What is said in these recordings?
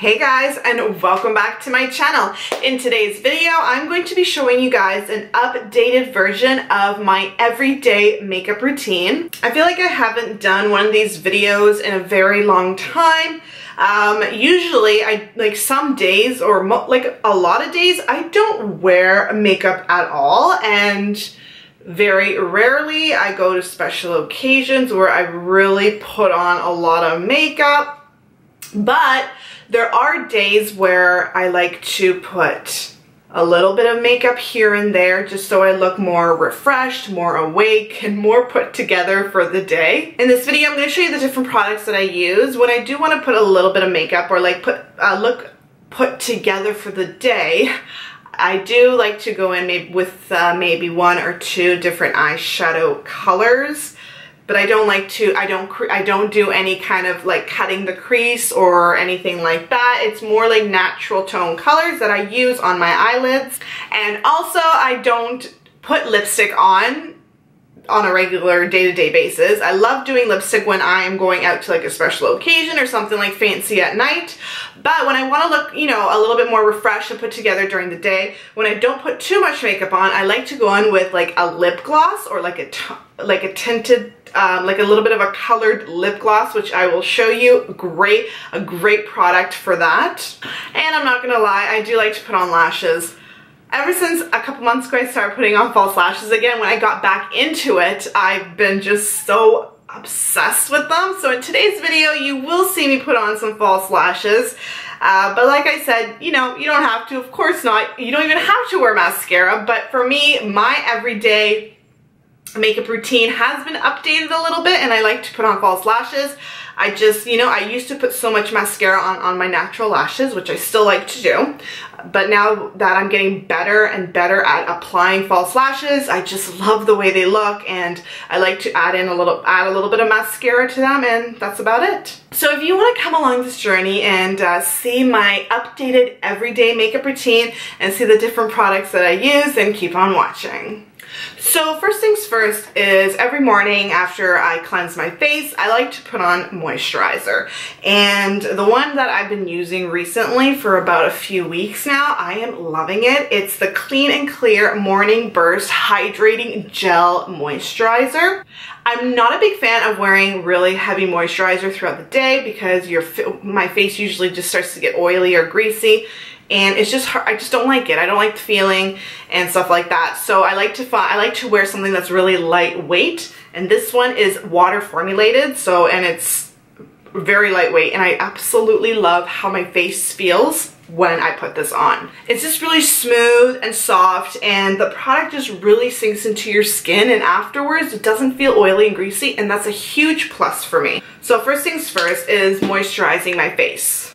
Hey guys, and welcome back to my channel. In today's video, I'm going to be showing you guys an updated version of my everyday makeup routine. I feel like I haven't done one of these videos in a very long time. Usually, some days or like a lot of days, I don't wear makeup at all, and very rarely I go to special occasions where I really put on a lot of makeup. But there are days where I like to put a little bit of makeup here and there just so I look more refreshed, more awake, and more put together for the day. In this video, I'm going to show you the different products that I use when I do want to put a little bit of makeup or like look put together for the day. I do like to go in with maybe one or two different eyeshadow colors. But I don't do any kind of like cutting the crease or anything like that. It's more like natural tone colors that I use on my eyelids. And also I don't put lipstick on a regular day-to-day basis. I love doing lipstick when I am going out to like a special occasion or something like fancy at night. But when I want to look, you know, a little bit more refreshed and put together during the day, when I don't put too much makeup on, I like to go in with like a lip gloss or like a tinted, like a little bit of a colored lip gloss, which I will show you. A great product for that. And I'm not gonna lie, I do like to put on lashes. Ever since a couple months ago I started putting on false lashes again. When I got back into it, I've been just so obsessed with them. So in today's video, you will see me put on some false lashes. But like I said, you know, you don't have to, of course not. You don't even have to wear mascara. But for me, my everyday makeup routine has been updated a little bit, and I like to put on false lashes. I just, you know, I used to put so much mascara on my natural lashes, which I still like to do. But now that I'm getting better and better at applying false lashes, I just love the way they look, and I like to add a little bit of mascara to them, and that's about it. So if you want to come along this journey and see my updated everyday makeup routine and see the different products that I use, then keep on watching. So first things first is every morning after I cleanse my face, I like to put on moisturizer. And the one that I've been using recently for about a few weeks now, I am loving it. It's the Clean and Clear Morning Burst Hydrating Gel Moisturizer. I'm not a big fan of wearing really heavy moisturizer throughout the day because my face usually just starts to get oily or greasy. And it's just hard. I just don't like it. I don't like the feeling and stuff like that. So I like to wear something that's really lightweight. And this one is water formulated. And it's very lightweight. And I absolutely love how my face feels when I put this on. It's just really smooth and soft, and the product just really sinks into your skin, and afterwards it doesn't feel oily and greasy, and that's a huge plus for me. So first things first is moisturizing my face.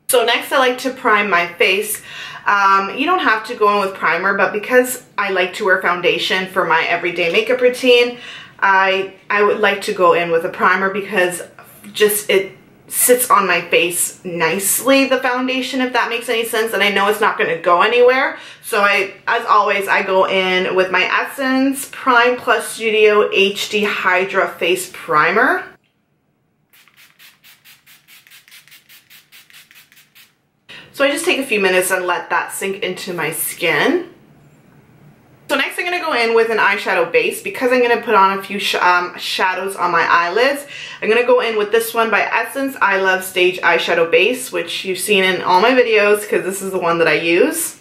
So next I like to prime my face. You don't have to go in with primer, but because I like to wear foundation for my everyday makeup routine, I would like to go in with a primer because just it sits on my face nicely, the foundation, if that makes any sense, and I know it's not going to go anywhere. So as always, I go in with my Essence Prime Plus Studio HD Hydra Face Primer. So I just take a few minutes and let that sink into my skin. So next I'm going to go in with an eyeshadow base because I'm going to put on a few shadows on my eyelids. I'm going to go in with this one by Essence I Love Stage Eyeshadow Base, which you've seen in all my videos because this is the one that I use.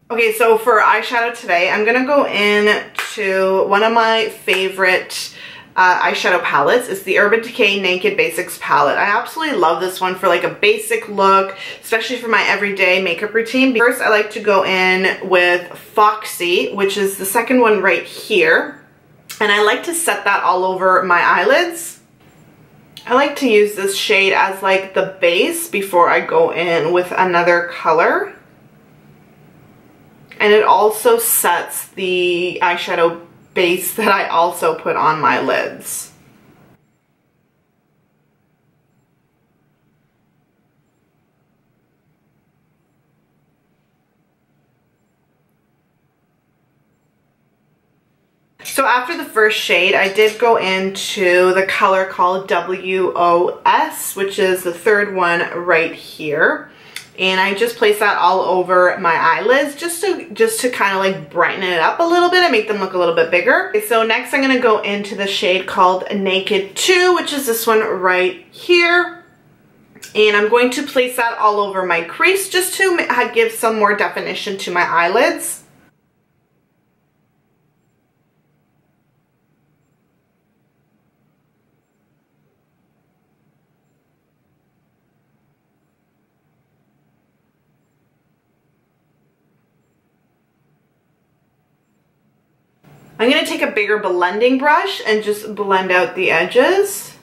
Okay, so for eyeshadow today, I'm going to go in to one of my favorite eyeshadow palettes. It's the Urban Decay Naked Basics palette. I absolutely love this one for like a basic look, especially for my everyday makeup routine. First, I like to go in with Foxy, which is the second one right here. And I like to set that all over my eyelids. I like to use this shade as like the base before I go in with another color. And it also sets the eyeshadow base that I also put on my lids. So after the first shade, I did go into the color called WOS, which is the third one right here. And I just place that all over my eyelids just to kind of like brighten it up a little bit and make them look a little bit bigger. Okay, so next I'm going to go into the shade called Naked 2, which is this one right here. And I'm going to place that all over my crease just to give some more definition to my eyelids. I'm going to take a bigger blending brush and just blend out the edges.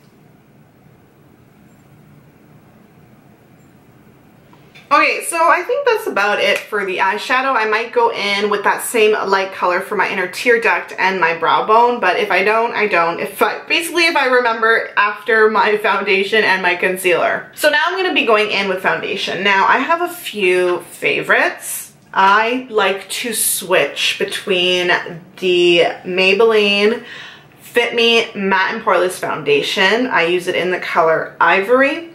Okay, so I think that's about it for the eyeshadow. I might go in with that same light color for my inner tear duct and my brow bone, but if I don't, I don't. Basically, if I remember after my foundation and my concealer. So now I'm going to be going in with foundation. Now, I have a few favorites. I like to switch between the Maybelline Fit Me Matte and Poreless Foundation. I use it in the color Ivory.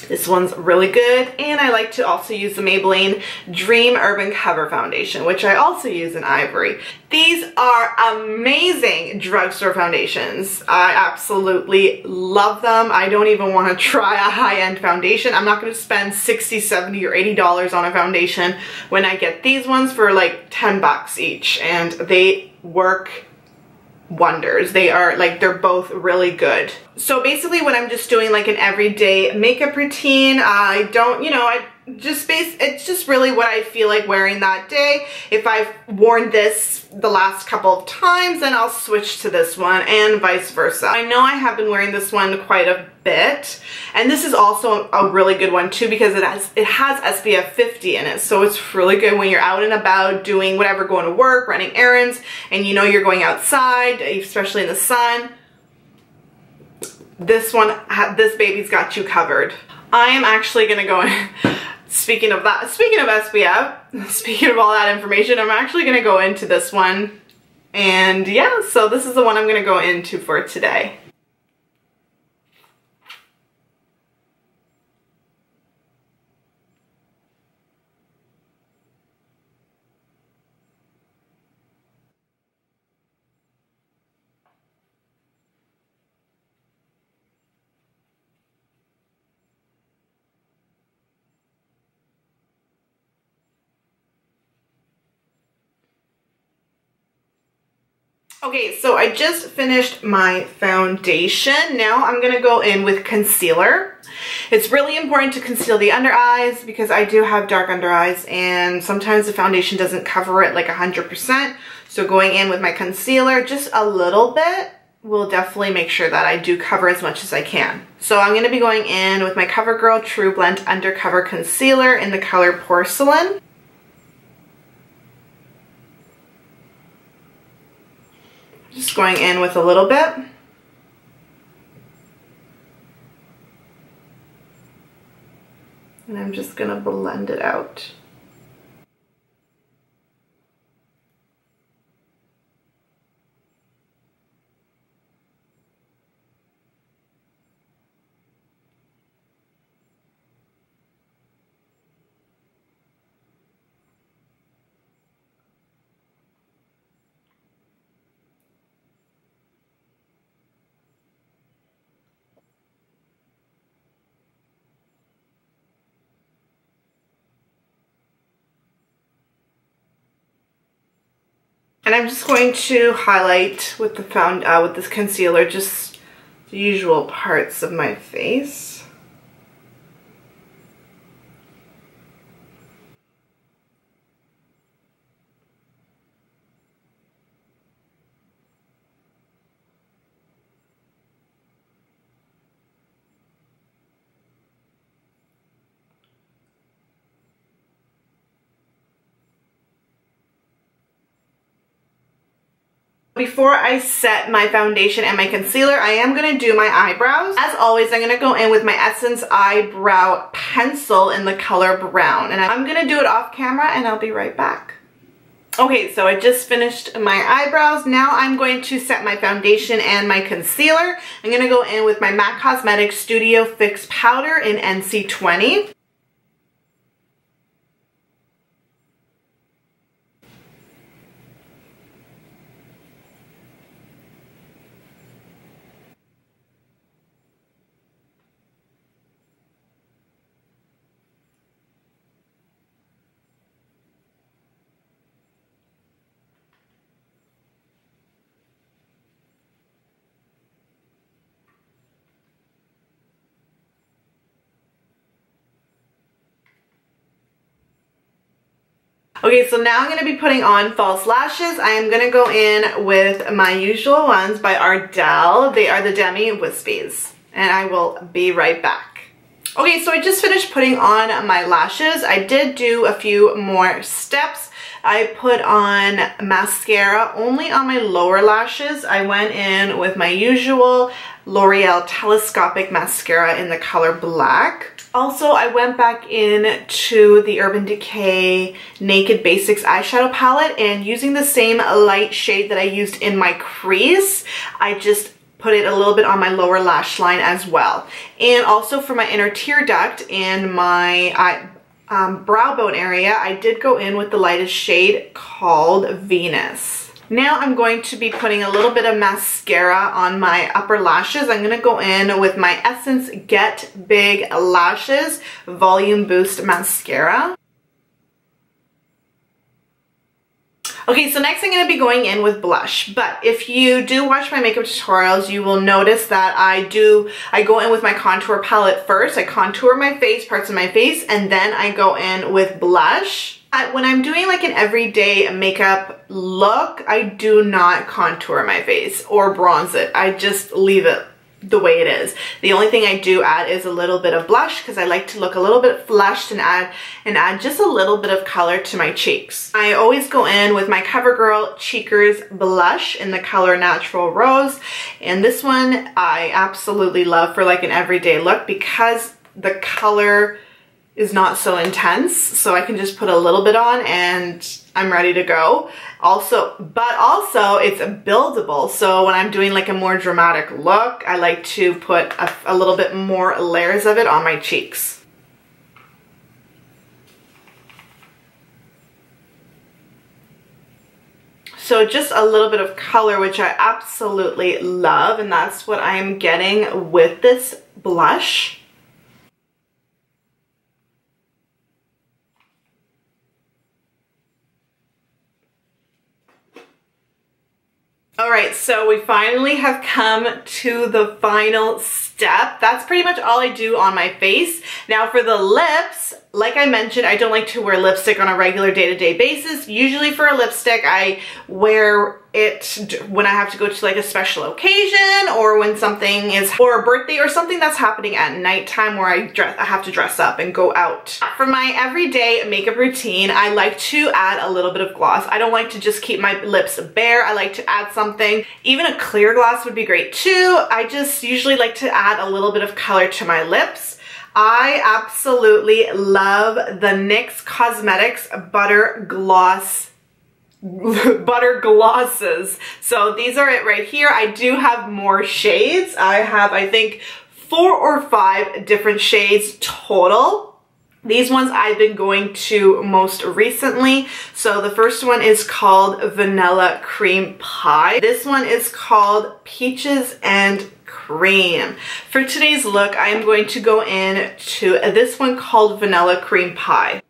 This one's really good. And I like to also use the Maybelline Dream Urban Cover Foundation, which I also use in Ivory. These are amazing drugstore foundations. I absolutely love them. I don't even want to try a high-end foundation. I'm not going to spend $60, $70, or $80 on a foundation when I get these ones for like 10 bucks each, and they work wonders. They are like, they're both really good. So basically when I'm just doing like an everyday makeup routine, I don't, you know, it's just really what I feel like wearing that day. If I've worn this the last couple of times, then I'll switch to this one and vice versa. I know I have been wearing this one quite a bit, and this is also a really good one too because it has SPF 50 in it, so it's really good when you're out and about doing whatever, going to work, running errands, and you know you're going outside, especially in the sun. This baby's got you covered. I am actually gonna go in. Speaking of SPF, speaking of all that information, I'm actually gonna go into this one. And yeah, so this is the one I'm gonna go into for today. Okay, so I just finished my foundation. Now I'm gonna go in with concealer. It's really important to conceal the under eyes because I do have dark under eyes and sometimes the foundation doesn't cover it like 100%. So going in with my concealer just a little bit will definitely make sure that I do cover as much as I can. So I'm gonna be going in with my CoverGirl True Blend Undercover Concealer in the color Porcelain. Just going in with a little bit. And I'm just going to blend it out. And I'm just going to highlight with the with this concealer just the usual parts of my face. Before I set my foundation and my concealer, I am going to do my eyebrows. As always, I'm going to go in with my Essence Eyebrow Pencil in the color brown. And I'm going to do it off camera and I'll be right back. Okay, so I just finished my eyebrows. Now I'm going to set my foundation and my concealer. I'm going to go in with my MAC Cosmetics Studio Fix Powder in NC20. Okay, so now I'm going to be putting on false lashes. I am going to go in with my usual ones by Ardell. They are the Demi Wispies. And I will be right back. Okay, so I just finished putting on my lashes. I did do a few more steps. I put on mascara only on my lower lashes. I went in with my usual L'Oreal Telescopic Mascara in the color black. Also, I went back in to the Urban Decay Naked Basics eyeshadow palette, and using the same light shade that I used in my crease, I just put it a little bit on my lower lash line as well. And also for my inner tear duct and my brow bone area, I did go in with the lightest shade called Venus. Now I'm going to be putting a little bit of mascara on my upper lashes. I'm going to go in with my Essence Get Big Lashes Volume Boost Mascara. Okay, so next I'm going to be going in with blush, but if you do watch my makeup tutorials, you will notice that I go in with my contour palette first. I contour my face, parts of my face, and then I go in with blush. When I'm doing like an everyday makeup look, I do not contour my face or bronze it. I just leave it the way it is. The only thing I do add is a little bit of blush because I like to look a little bit flushed and add just a little bit of color to my cheeks. I always go in with my CoverGirl Cheekers blush in the color Natural Rose, and this one I absolutely love for like an everyday look because the color is not so intense, so I can just put a little bit on and I'm ready to go. But also it's buildable, so when I'm doing like a more dramatic look, I like to put a little bit more layers of it on my cheeks. So just a little bit of color, which I absolutely love, and that's what I'm getting with this blush. Alright, so we finally have come to the final step. That's pretty much all I do on my face. Now for the lips, like I mentioned, I don't like to wear lipstick on a regular day-to-day basis. Usually for a lipstick, I wear it when I have to go to like a special occasion or when something is, or a birthday or something that's happening at nighttime where I have to dress up and go out. For my everyday makeup routine, I like to add a little bit of gloss. I don't like to just keep my lips bare. I like to add something. Even a clear gloss would be great too. I just usually like to add a little bit of color to my lips. I absolutely love the NYX Cosmetics Butter Glosses. So these are it right here. I do have more shades. I have, I think, 4 or 5 different shades total. These ones I've been going to most recently. So the first one is called Vanilla Cream Pie. This one is called Peaches and Cream. For today's look, I am going to go in to this one called Vanilla Cream Pie.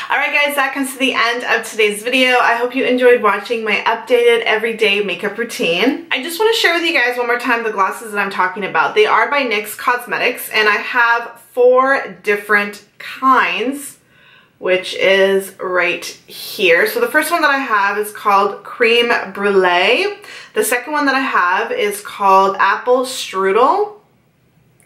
Alright guys, that comes to the end of today's video. I hope you enjoyed watching my updated everyday makeup routine. I just want to share with you guys one more time the glosses that I'm talking about. They are by NYX Cosmetics, and I have 4 different kinds, which is right here. So the first one that I have is called Cream Brulee. The second one that I have is called Apple Strudel.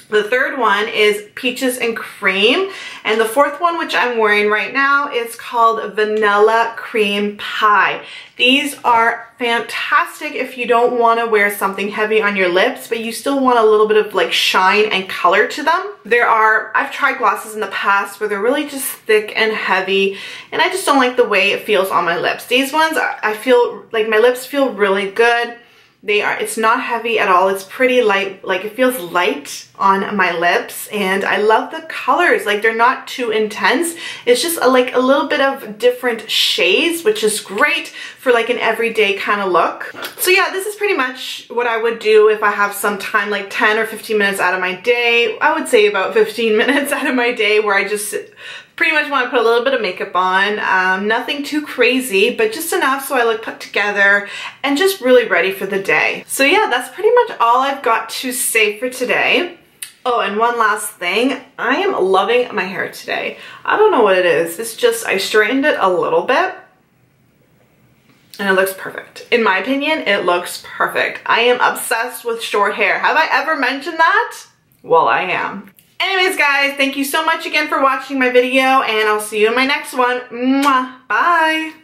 The third one is Peaches and Cream. And the fourth one, which I'm wearing right now, is called Vanilla Cream Pie. These are fantastic if you don't want to wear something heavy on your lips, but you still want a little bit of like shine and color to them. I've tried glosses in the past where they're really just thick and heavy, and I just don't like the way it feels on my lips. These ones, I feel like my lips feel really good. It's not heavy at all. It's pretty light, like it feels light on my lips, and I love the colors. Like they're not too intense. It's just like a little bit of different shades, which is great for like an everyday kind of look. So yeah, this is pretty much what I would do if I have some time, like 10 or 15 minutes out of my day. I would say about 15 minutes out of my day where I just pretty much want to put a little bit of makeup on. Nothing too crazy, but just enough so I look put together and just really ready for the day. So yeah, that's pretty much all I've got to say for today. Oh, and one last thing. I am loving my hair today. I don't know what it is. It's just, I straightened it a little bit and it looks perfect. In my opinion, it looks perfect. I am obsessed with short hair. Have I ever mentioned that? Well, I am. Anyways, guys, thank you so much again for watching my video, and I'll see you in my next one. Mwah. Bye!